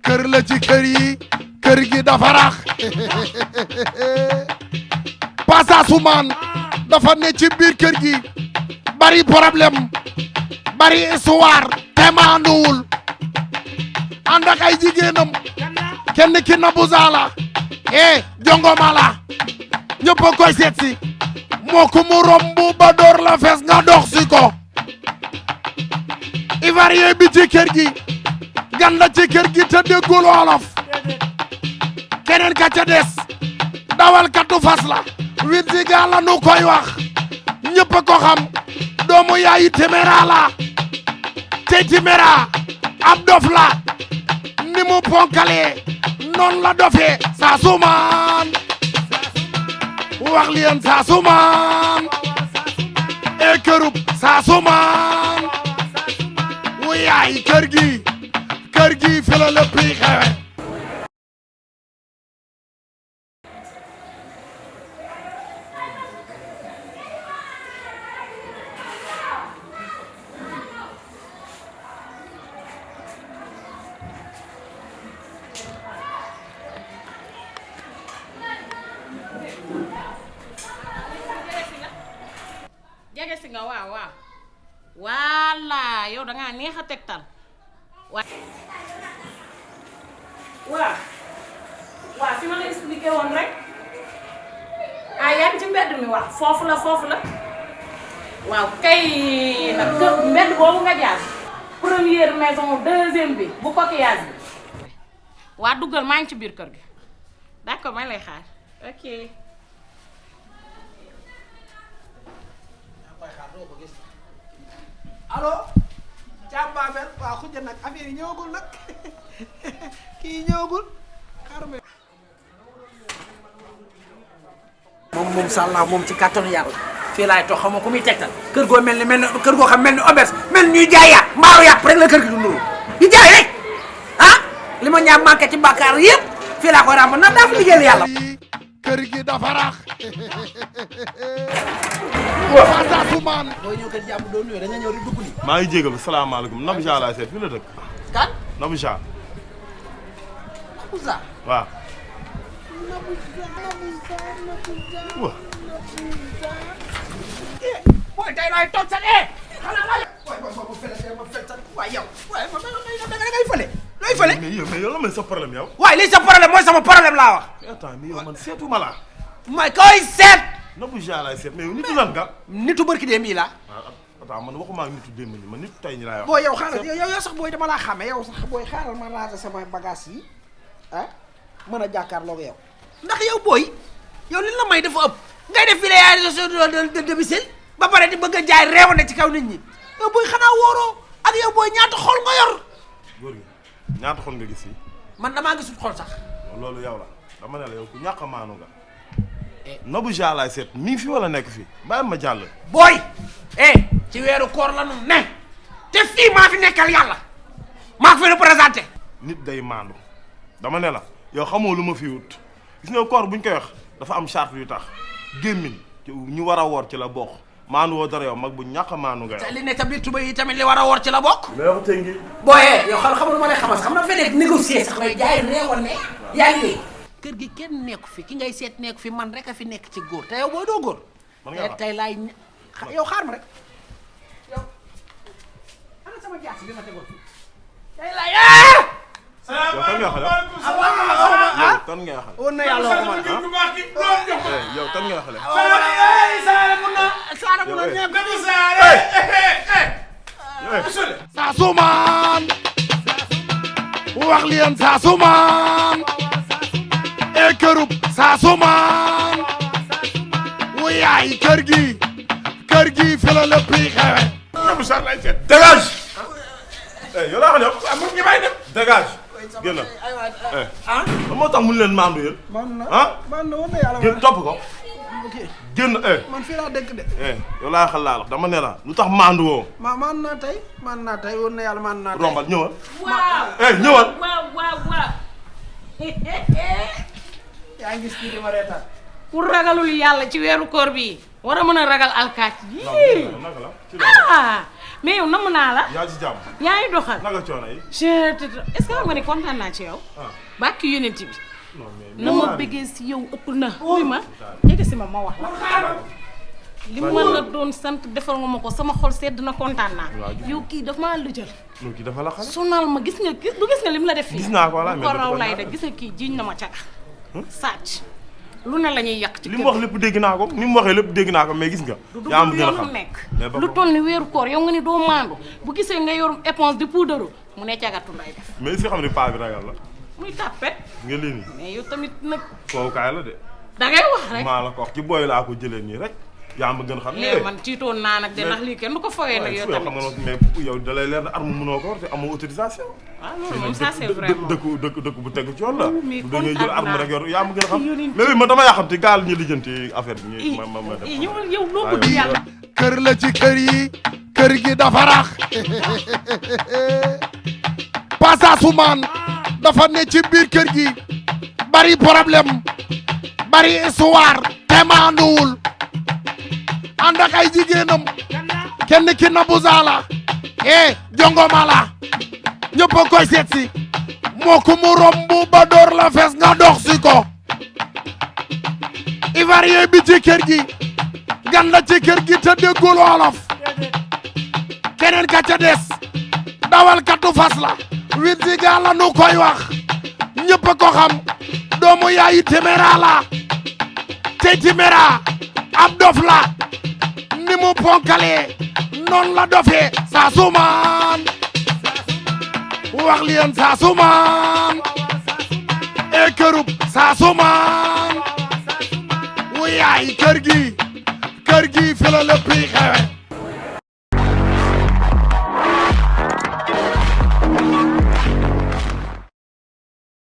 kër la ci kër yi kër gi dafa rax Passa Soumane dafa ne ci biir kër gi bari problème bari histoire te maanduwul ànd ak ay jigéenam kenn ki Nabou Zala jongoma la ñëpp a koy seet si moo ko mu romb ba door la fees nga dox si ko ivoirien bi ci kër gi gan la ci kër gi te déggul wolof keneen ka ca des dawal katu fas la wit si gaa la nu koy wax ñëpp a ko xam doomu yaayi Téméra la te Téméra ab dof la ni mu ponkalee noon la dofee Passa Soumane wax leen Passa Soumane e kërub Passa Soumane wu yaay kër gi fi la lépp yi xewe jege si nga waaw walla yow dangaa neex a tegtal waaw fi ma la expliqué woon rek yaa ngi ci mbedd mi wax foofu la waaw kay nag kër mbedd boobu nga jaar première maison deuxième bi bu coquillage bi waa duggal maa ngi ci biir kër gi d'accord maa ngi lay xaar ok allo Thiam Babel waaw xujja nag affaire yi ñëwagul nag kii ñëwagul xarme moom sàllaa moom ci kàttanu yàlla fii laay toog xam nga ku muy tegtal kër goo mel ni kër goo xam mel ni auberge mel ñuy jaay yàpp mbaaru yàpp rek la kër gi du nuru di jaay rek li ma ñaam manqué ci bàkkaar yëpp fii laa koy ràmb ndax daa fi liggéeyal yàlla kër gi dafa rax Passa Soumane boo ñëw kër jàmm doo nuyoo da nga ñëw di dugg ni maa ngi jégalu salaamaaleykum Nabou Zala laa seet fi la dëkk. kan Nabou Zala. Nabou Zala waaw. waaw. booy tey laay toog sax xanaa laa waay yow waay ma da ngay fële looy fële mais yow la may sa problème yow. waaye lii sa problème mooy sama problème laa wax attends mais yow man seetuma la. mooy koy seet Nabou Zala laay seet mais yow nitu lan nga. nitu barki dem yi la attends man waxuma ak nitu démb ñi man nitu tey ñi laay wax. booy yow xaaral yow sax booy dama laa xàmme yow sax booy xaaral ma ranger sama bagage yi mën a jàkkaarloog yow ndax yow booy yow li la may dafa ëpp ngay def filière de domicile ba pare di bëgg a jaay réewande ci kaw nit ñi yow booy xanaa wóoroo ak yow booy ñaata xol nga yor góor gi ñaata xol nga gis fii. man damaa gisul xol sax loolu yow la dama ne la yow ku ñàkk a maanu nga. Nabou Zala laay seet mi ngi fi wala nekk fi bàyyi ma jàll. booy ci weeru koor la nu ne te fii maa fi nekkal yàlla maa ko fi représenté nit day maandu dama ne la yow xamoo lu ma fi wut gis nga koor buñ koy wax dafa am charte yu tax gémmiñ ñu war a woor ci la bokk maandu woo dara yow mag bu ñàkk a maandu nga yow. te li ne tamit tuba yi tamit li war a woor ci la bokk. mais wax tey ngi. booyee yow xam lu ma lay xamal xam na fa nekk négocier sax may jaay réewal ne yaa ngi kër gi kenn nekku fi ki ngay seet nekku fi man rek a fi nekk ci góor te yow booy doo góor. man nga tey laay yow xaar ma rek yow ana sama jaas bi ma tegoon fii tey laay yow kan nga xale. yow kan nga xale. woon na yàlla waxuma yow kan nga xale. Passa Soumane wax leen Passa Soumane e kërub Passa Soumane wu yaay kër gi fi la lépp yi xewe Nabou Zala laay seet. dégage. yow laa xam ne amul ñi may dem. dégage. génn. lan moo tax mun leen maandu yéen. man na man na woon na yàlla génn topp ko. génn. man fii laa dëkk de. yow laa xal laa wax dama ne la lu tax maandu woo. man naa tey woon na yàlla man naa tey. rombal ñëwal. waaw ñëwal. waaw yaa ngi gis kii di ma reetaan. pour ragalul yàlla ci weeru koor bi war a mën a ragal alkaati yi naka la mais yow namm naa la. yaa ci jàmm. yaa ngi doxal. naka coono yi. est-ce que xam nga ne kontaan naa ci yow. bàkki yonent bi. non mais na ma bëggee si yow ëpp na. oui ma jege si ma wax la. li ma la doon sant defal nga ma ko sama xol sedd na kontaan naa. yow kii dafa maa lëjal. non kii dafa la xale. sonal ma gis nga lim la def fii. gis naa ko wala mais ko raw lay def gis nga kii jiiñ na ma caga. sàcc lu ne la ñuy yàq ci kër li mu wax lépp dégg naa ko ni mu waxee lépp dégg naa ko mais gis nga. yaa am gën a xam nekk lu toll ni weeru koor yow nga ni doo maandu bu gisee nga yorum éponge di puudaru mu ne cagatu lay def. mais est-ce que xam ne paa bi ragal la. muy tàppet. nga lii nii. mais yow tamit nag. foofu kaay la de. da ngay wax rek maa la ko wax ci booy laa ko jëlee nii rek. yaa ma gën xam ne man tiitoon naa nag de ndax lii kenn du ko fawee nag yow tamit mais yow da lay leer na arme mënoo ko war te amoo autorisation. waaw loolu moom ça c'est vrai dëkk bu tegu ci yoon la. mais da ngay jël arme rek yor yaa ma gën a xam mais ma dama yàqamti gaal ñu lijjanti affaire bi. ma def yow loo bëgg yàlla. kër la ci kër yi kër gi dafa rax Passasoumane dafa ne ci biir kër gi bari problème bari histoire te maanduwul ànd ak ay jigéenam kenn ki Nabou Zala jongoma la ñëpp a koy seet si moo ko mu romb ba door la fees nga dox si ko ivoirien bi ci kër gi gan la ci kër gi te déggul wolof keneen ka ca des dawal katu fas la wit si gaa la nu koy wax ñëpp a ko xam doomu yaayi Timéra la te Timéra ab dof la ni mu ponkalee noonu la dofee Passasoumane wax leen Passasoumane e kërub Passasoumane wu yaay kër gi fi la lépp xewe